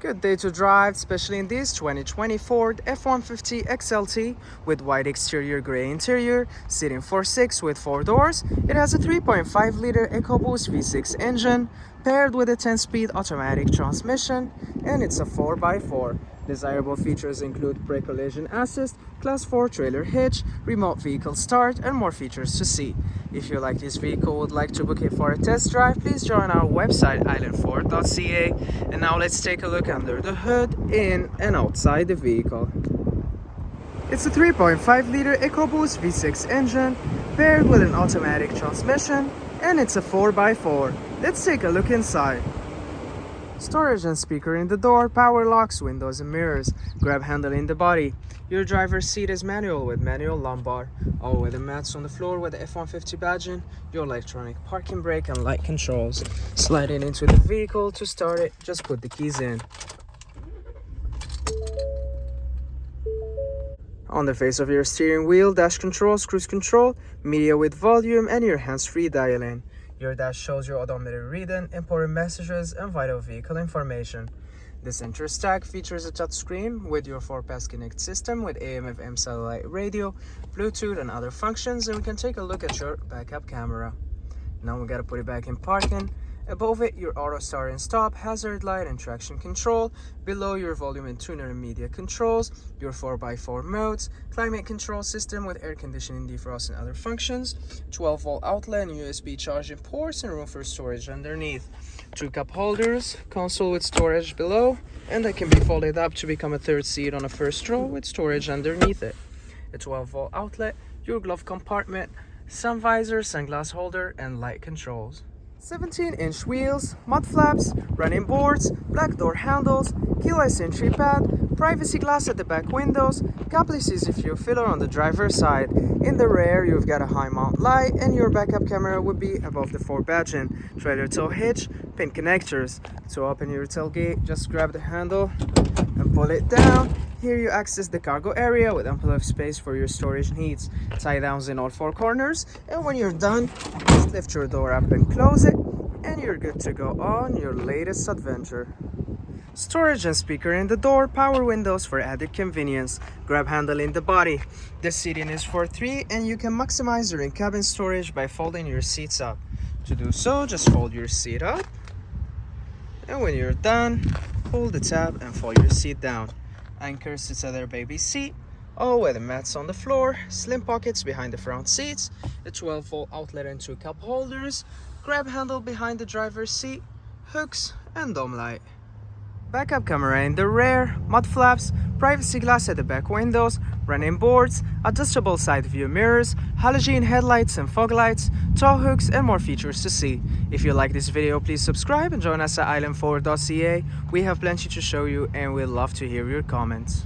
Good day to drive, especially in this 2020 Ford F-150 XLT with white exterior, gray interior, seating for 6 with 4 doors. It has a 3.5-liter EcoBoost V6 engine paired with a 10-speed automatic transmission, and it's a 4x4. Desirable features include brake collision assist, class 4 trailer hitch, remote vehicle start, and more features to see. If you like this vehicle, would like to book it for a test drive, please join our website islandford.ca. And now let's take a look under the hood, in and outside the vehicle. It's a 3.5-liter EcoBoost V6 engine paired with an automatic transmission, and it's a 4x4. Let's take a look inside. Storage and speaker in the door, power locks, windows and mirrors, grab handle in the body. Your driver's seat is manual with manual lumbar. All weather mats on the floor with the F-150 badging, your electronic parking brake and light controls. Sliding into the vehicle. To start it, just put the keys in. On the face of your steering wheel, dash controls, cruise control, media with volume, and your hands-free dialing. Your dash shows your odometer reading, important messages, and vital vehicle information. The center stack features a touchscreen with your FordPass Connect system with AM/FM satellite radio, Bluetooth, and other functions, and we can take a look at your backup camera. Now we gotta put it back in parking. Above it, your auto start and stop, hazard light, and traction control. Below, your volume and tuner and media controls, your 4x4 modes, climate control system with air conditioning, defrost, and other functions, 12-volt outlet and USB charging ports, and room for storage underneath. 2 cup holders, console with storage below, and that can be folded up to become a third seat on a first row with storage underneath it. A 12-volt outlet, your glove compartment, sun visor, sunglass holder, and light controls. 17-inch wheels, mud flaps, running boards, black door handles, keyless entry pad, privacy glass at the back windows, capless easy fuel filler on the driver's side. In the rear, you've got a high mount light, and your backup camera would be above the Ford badging. Trailer tow hitch, pin connectors. To open your tailgate, just grab the handle and pull it down. Here you access the cargo area with ample of space for your storage needs. Tie downs in all 4 corners, and when you're done, just lift your door up and close it, and you're good to go on your latest adventure. Storage and speaker in the door, power windows for added convenience, grab handle in the body. The seating is for 3, and you can maximize your in-cabin storage by folding your seats up. To do so, just fold your seat up, and when you're done, pull the tab and fold your seat down. Anchor sits at their baby seat, all weather mats on the floor, slim pockets behind the front seats, a 12-volt outlet and 2 cup holders, grab handle behind the driver's seat, hooks, and dome light. Backup camera in the rear, mud flaps, privacy glass at the back windows, running boards, adjustable side view mirrors, halogen headlights and fog lights, tow hooks, and more features to see. If you like this video, please subscribe and join us at islandford.ca. We have plenty to show you, and we'd love to hear your comments.